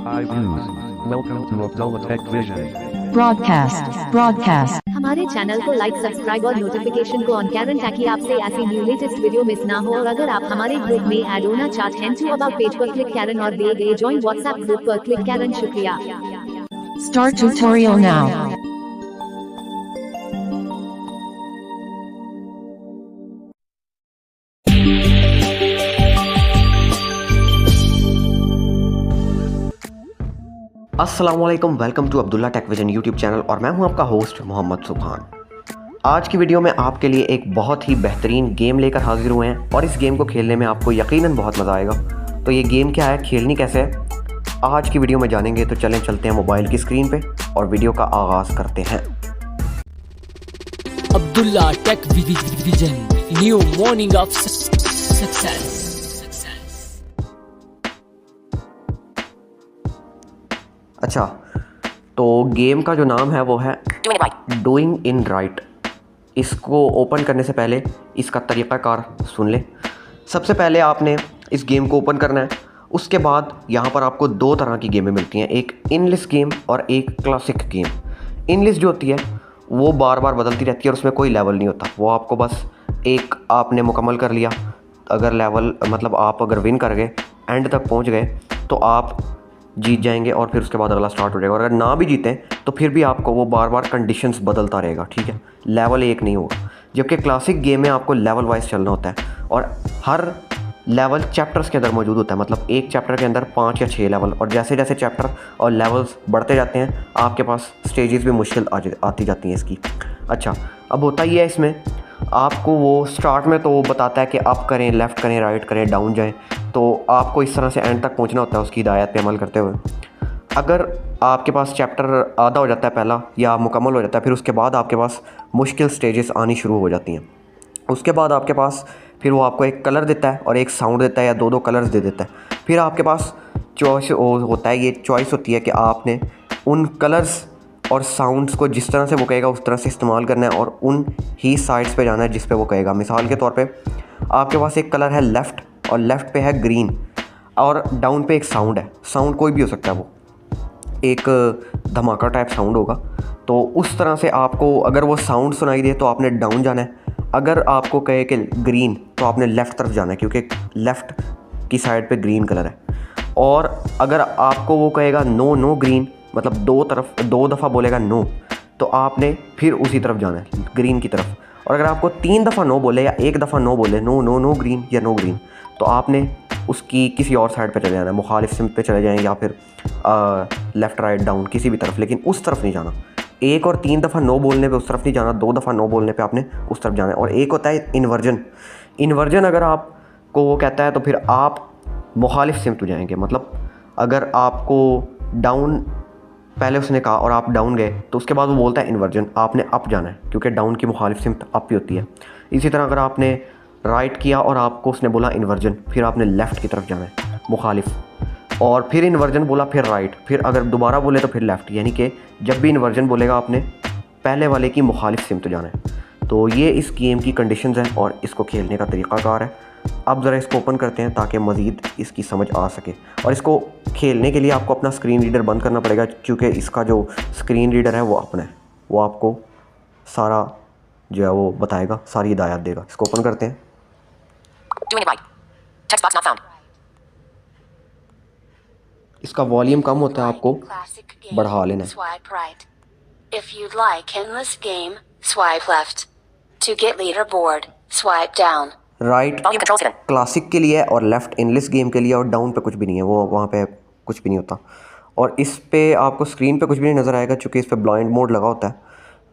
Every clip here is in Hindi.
Hi views. Welcome to Abdullah Tech Vision. broadcast. हमारे चैनल को लाइक, सब्सक्राइब और नोटिफिकेशन को ऑन करें ताकि आपसे ऐसी न्यू लेटेस्ट वीडियो मिस ना हो। और अगर आप हमारे ग्रुप में ऐड होना चाहते हैं तो अबाउट पेज पर क्लिक करें और दिए गए ज्वाइन व्हाट्सएप ग्रुप पर क्लिक करें। शुक्रिया। Start tutorial now. अस्सलामुअलैकुम, welcome to Abdullah tech vision YouTube channel और मैं हूं आपका होस्ट मोहम्मद सुभान। आज की वीडियो में आपके लिए एक बहुत ही बेहतरीन गेम लेकर हाजिर हुए हैं और इस गेम को खेलने में आपको यकीनन बहुत मज़ा आएगा। तो ये गेम क्या है, खेलनी कैसे है, आज की वीडियो में जानेंगे। तो चलते हैं मोबाइल की स्क्रीन पे और वीडियो का आगाज़ करते हैं। Abdullah tech vision, new morning of success. अच्छा, तो गेम का जो नाम है वो है डूइंग इन राइट। इसको ओपन करने से पहले इसका तरीक़ाकार सुन ले। सबसे पहले आपने इस गेम को ओपन करना है। उसके बाद यहाँ पर आपको दो तरह की गेमें मिलती हैं, एक इनलिस्ट गेम और एक क्लासिक गेम। इनलिस्ट जो होती है वो बार बार बदलती रहती है और उसमें कोई लेवल नहीं होता। वो आपको बस एक आपने मुकम्मल कर लिया, अगर लेवल मतलब आप अगर विन कर गए, एंड तक पहुँच गए तो आप जीत जाएंगे और फिर उसके बाद अगला स्टार्ट हो जाएगा। और अगर ना भी जीतें तो फिर भी आपको वो बार बार कंडीशंस बदलता रहेगा, ठीक है, लेवल एक नहीं होगा। जबकि क्लासिक गेम में आपको लेवल वाइज चलना होता है और हर लेवल चैप्टर्स के अंदर मौजूद होता है। मतलब एक चैप्टर के अंदर 5 या 6 लेवल, और जैसे जैसे चैप्टर और लेवल्स बढ़ते जाते हैं आपके पास स्टेजेस भी मुश्किल आती जाती हैं इसकी। अच्छा, अब होता ही है इसमें आपको वो स्टार्ट में तो वो बताता है कि अप करें, लेफ़्ट करें, राइट करें, डाउन जाएं। तो आपको इस तरह से एंड तक पहुंचना होता है उसकी हिदायत पे अमल करते हुए। अगर आपके पास चैप्टर आधा हो जाता है पहला या मुकम्मल हो जाता है, फिर उसके बाद आपके पास मुश्किल स्टेजेस आनी शुरू हो जाती हैं। उसके बाद आपके पास फिर वो आपको एक कलर देता है और एक साउंड देता है या दो कलर्स दे देता है। फिर आपके पास चॉइस होता है, ये चॉइस होती है कि आपने उन कलर्स और साउंड्स को जिस तरह से वो कहेगा उस तरह से इस्तेमाल करना है और उन ही साइड्स पे जाना है जिस पे वो कहेगा। मिसाल के तौर पे आपके पास एक कलर है लेफ़्ट और लेफ़्ट पे है ग्रीन और डाउन पे एक साउंड है। साउंड कोई भी हो सकता है, वो एक धमाका टाइप साउंड होगा। तो उस तरह से आपको अगर वो साउंड सुनाई दे तो आपने डाउन जाना है। अगर आपको कहे कि ग्रीन तो आपने लेफ़्ट तरफ जाना है क्योंकि लेफ़्ट की साइड पे ग्रीन कलर है। और अगर आपको वो कहेगा नो ग्रीन, मतलब दो दफ़ा बोलेगा नो, तो आपने फिर उसी तरफ जाना है, ग्रीन की तरफ। और अगर आपको 3 दफ़ा नो बोले या 1 दफ़ा नो बोले, नो ग्रीन या नो ग्रीन, तो आपने उसकी किसी और साइड पे चले जाना है, मुखालिफ सिम्त पे चले जाएं या फिर लेफ़्ट राइट डाउन किसी भी तरफ, लेकिन उस तरफ नहीं जाना। 1 और 3 दफ़ा नो बोलने पे उस तरफ नहीं जाना, 2 दफ़ा नो बोलने पे आपने उस तरफ जाना है। और एक होता है इन्वर्जन अगर आपको वो कहता है तो फिर आप मुखालिफ सिम्त हो जाएंगे। मतलब अगर आपको डाउन पहले उसने कहा और आप डाउन गए तो उसके बाद वो बोलता है इन्वर्जन, आपने अप जाना है क्योंकि डाउन की मुखालिफ सिम्त अप ही होती है। इसी तरह अगर आपने राइट किया और आपको उसने बोला इन्वर्जन, फिर आपने लेफ़्ट की तरफ जाना है मुखालिफ, और फिर इन्वर्जन बोला फिर राइट, फिर अगर दोबारा बोले तो फिर लेफ़्ट। यानी कि जब भी इन्वर्जन बोलेगा आपने पहले वाले की मुखालिफ सिम्त जाना है। तो ये इस गेम की कंडीशंस हैं और इसको खेलने का तरीक़ाकार है। अब ज़रा इसको ओपन करते हैं ताकि मज़ीद इसकी समझ आ सके। और इसको खेलने के लिए आपको अपना स्क्रीन रीडर बंद करना पड़ेगा क्योंकि इसका जो स्क्रीन रीडर है वो अपना है, वो आपको सारा जो है वो बताएगा, सारी हिदायत देगा। इसको ओपन करते हैं। इसका वॉल्यूम कम होता है, आपको बढ़ा लेना है। If you'd like endless game, swipe left. To get leaderboard, swipe down. Right classic के लिए और लेफ़्ट इनलिस्ट गेम के लिए, और डाउन पे कुछ भी नहीं है, वो वहाँ पे कुछ भी नहीं होता। और इस पे आपको स्क्रीन पे कुछ भी नहीं नज़र आएगा क्योंकि इस पे ब्लाइंड मोड लगा होता है,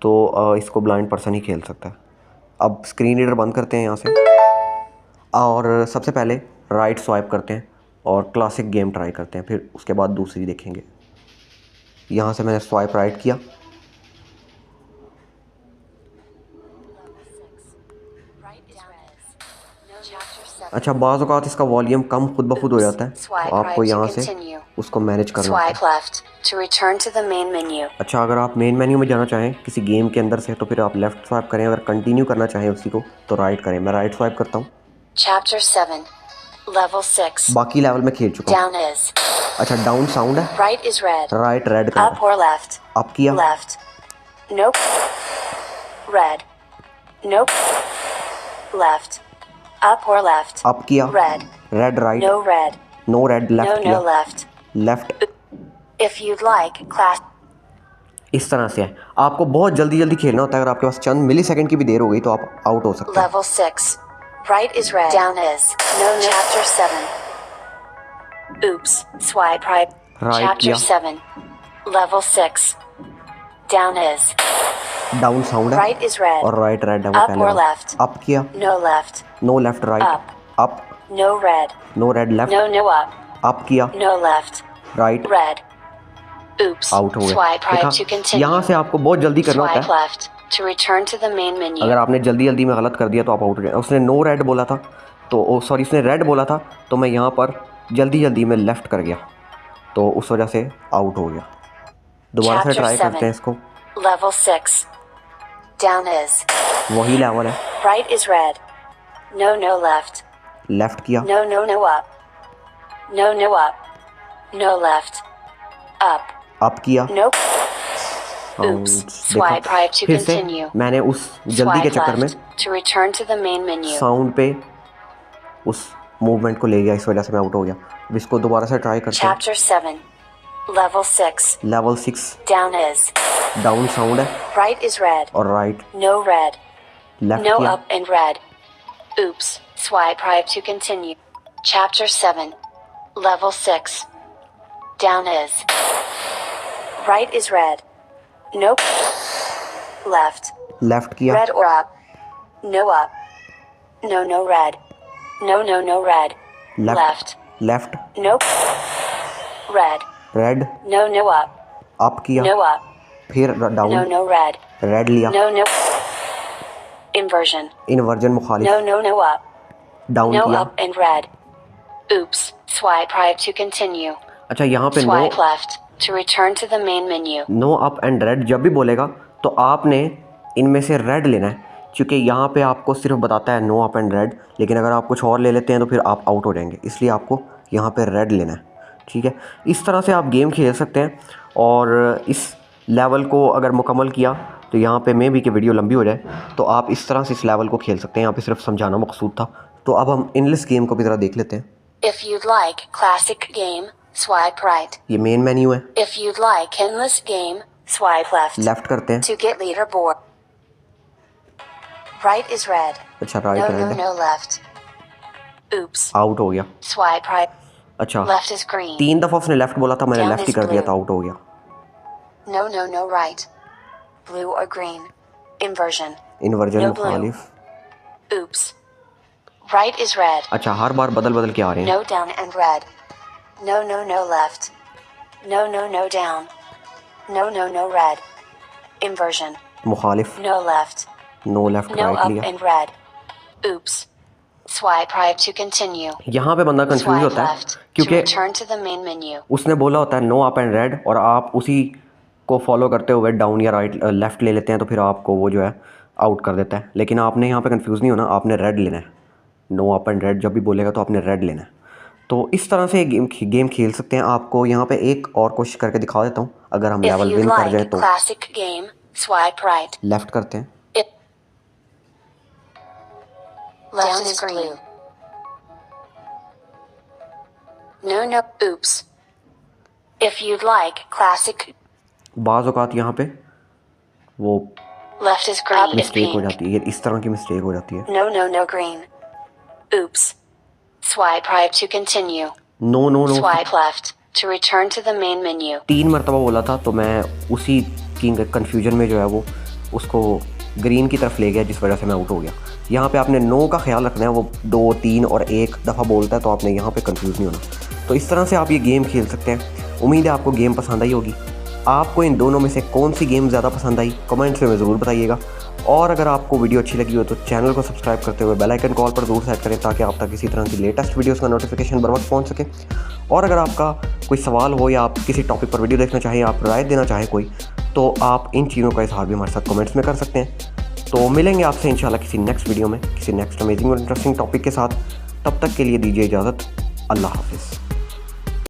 तो इसको ब्लाइंड पर्सन ही खेल सकता है। अब स्क्रीन रीडर बंद करते हैं यहाँ से और सबसे पहले राइट स्वाइप करते हैं और क्लासिक गेम ट्राई करते हैं, फिर उसके बाद दूसरी देखेंगे। यहाँ से मैंने स्वाइप राइट किया। अच्छा, बाज़ औक़ात इसका वॉल्यूम कम खुद ब खुद हो जाता है, तो आपको यहाँ से उसको मैनेज करना है। अच्छा, अगर आप मेन मेन्यू में जाना चाहें किसी गेम के अंदर से तो फिर आप लेफ़्ट स्वाइप करें, अगर कंटिन्यू करना चाहें उसी को तो राइट करें। मैं राइट स्वाइप करता हूँ। Chapter 7, Level 6. बाकी लेवल में खेल चुका हूँ। Down is अच्छा डाउन साउंड है, Right is red. Right red का Up or left? अप किया, Left. Nope. Red. Nope. Left. Up or left? Up किया, Red. Red right, No red. No red No, left no किया, left. Left. If you'd like, class. इस तरह से है, आपको बहुत जल्दी जल्दी खेलना होता है। अगर आपके पास चंद मिली सेकंड की भी देर हो गई तो आप आउट हो सकते हैं। Level 6. Right is red. Down is. No, no. Chapter 7. Oops. Swipe right. Right, Chapter yeah. 7. Level 6. Down is. Down sound है Right is red. और राइट रेड है वो Up पहले or वाला। left? अप किया, No left. No left right, Up. Up, No red. No red left, No, no up. Up किया, No left. Right, Red. Oops. Out हो गया। Swipe right to देखा, continue. यहाँ से आपको बहुत जल्दी करना होता Swipe है। left to return to the main menu. अगर आपने जल्दी जल्दी में गलत कर दिया तो आप आउट हो जाए। उसने नो रेड बोला था तो सॉरी उसने रेड बोला था तो मैं यहाँ पर जल्दी जल्दी में लेफ्ट कर गया तो उस वजह से आउट हो गया। दोबारा से Chapter ट्राई करते हैं 7. इसको। Level 6. Down is. वही लेवल है, Right is red. No, no left. Left किया, No, no, no up. No, no up. No left. Up. Up किया, Nope. Oops. Swipe right to फिर से continue. मैंने उस जल्दी के Swipe चक्कर में left to return to the main menu. Sound पे उस मूवमेंट को ले गया, इस वजह से मैं आउट हो गया। अब इसको दोबारा से ट्राई करते हैं। Chapter 7. Level 6. Level 6 Down is. Down sound है Right is red. और right No red. Left No किया, up and red. Oops. Swipe right to continue. Chapter 7. Level 6. Down is. Right is red. Nope. Left. Left किया, Red or up. No up. No, no red. No, no, no red. Left, left, Nope. Red. Red, No, no up. Up किया, No up. फिर No, down, no red. Red लिया, No, no. Inversion. इन्वर्जन मुखालिफ, No, no, no up. Down No किया। up and red. Oops. Swipe right to continue. अच्छा यहाँ पे no Swipe left to return to the main menu. No up and red जब भी बोलेगा तो आपने इनमें से रेड लेना है, क्योंकि यहाँ पे आपको सिर्फ बताता है नो अप एंड रेड, लेकिन अगर आप कुछ और ले लेते हैं तो फिर आप आउट हो जाएंगे, इसलिए आपको यहाँ पे रेड लेना है। ठीक है, इस तरह से आप गेम खेल सकते हैं और इस लेवल को अगर मुकम्मल किया तो यहाँ पे मे भी कि वीडियो लंबी हो जाए तो आप इस तरह से इस लेवल को खेल सकते हैं। यहाँ पे सिर्फ समझाना मकसूद था। तो अब हम इनलेस गेम को भी ज़रा देख लेते हैं। If you'd like classic game, swipe right. ये मेन मेन्यू है, If you'd like endless game, swipe left. Left करते हैं। To get leaderboard. Right is red. अच्छा No, राइट no, रेड है, no left. Oops. आउट हो गया। Swipe right. अच्छा Left is green. 3 दफ़ा उसने लेफ्ट बोला था, मैंने Down लेफ्ट ही is कर दिया blue. तो आउट हो गया। No, no, no right. Blue or green. Inversion. Inversion No blue. मुखालिफ। Oops. Right is red. अच्छा हर बार बदल बदल के आ रहे हैं। No down and red. No, no, no left. No, no, no down. No, no, no red. Inversion. मुखालिफ, No left. No left No right up लिया। and red. Oops. Swipe right to continue. यहाँ पे बंदा कंफ्यूज Swipe होता है left to क्योंकि return to the main menu. उसने बोला होता है नो अप एंड रेड और आप उसी को फॉलो करते हुए डाउन या राइट लेफ्ट ले लेते हैं तो फिर आपको वो जो है आउट कर देता है। लेकिन आपने यहाँ पे कंफ्यूज नहीं होना, आपने रेड लेना है। नो अप एंड रेड जब भी बोलेगा तो आपने रेड लेना है। तो इस तरह से गेम खेल सकते हैं। आपको यहाँ पे एक और कोशिश करके दिखा देता हूँ, अगर हम If लेवल you विन कर जाए like तो। classic game, swipe right. Left करते हैं, If left is blue. No, no. Oops. If you'd like classic, बाज़ औक़ात यहाँ पे वो left is green. Up is mistake हो pink. जाती है, इस तरह की मिस्टेक हो जाती है। No, no, no green. Oops. Swipe right to continue. No no no Swipe left to return to the main menu. 3 मरतबा बोला था तो मैं उसी की कन्फ्यूजन में जो है वो उसको ग्रीन की तरफ ले गया, जिस वजह से मैं आउट हो गया। यहाँ पे आपने नो का ख्याल रखना है, वो 2, 3 और 1 दफ़ा बोलता है तो आपने यहाँ पे कंफ्यूज नहीं होना। तो इस तरह से आप ये गेम खेल सकते हैं। उम्मीद है आपको गेम पसंद आई होगी। आपको इन दोनों में से कौन सी गेम ज़्यादा पसंद आई कमेंट्स में ज़रूर बताइएगा। और अगर आपको वीडियो अच्छी लगी हो तो चैनल को सब्सक्राइब करते हुए बेल आइकन कॉल पर ज़रूर सेट करें ताकि आप तक इसी तरह की लेटेस्ट वीडियोस का नोटिफिकेशन बर वक्त पहुँच सके। और अगर आपका कोई सवाल हो या आप किसी टॉपिक पर वीडियो देखना चाहें, आप राय देना चाहें कोई, तो आप इन चीज़ों का इजहार भी हमारे साथ कमेंट्स में कर सकते हैं। तो मिलेंगे आपसे इंशाल्लाह किसी नेक्स्ट वीडियो में किसी नेक्स्ट अमेजिंग और इंटरेस्टिंग टॉपिक के साथ। तब तक के लिए दीजिए इजाज़त। अल्लाह हाफिज़।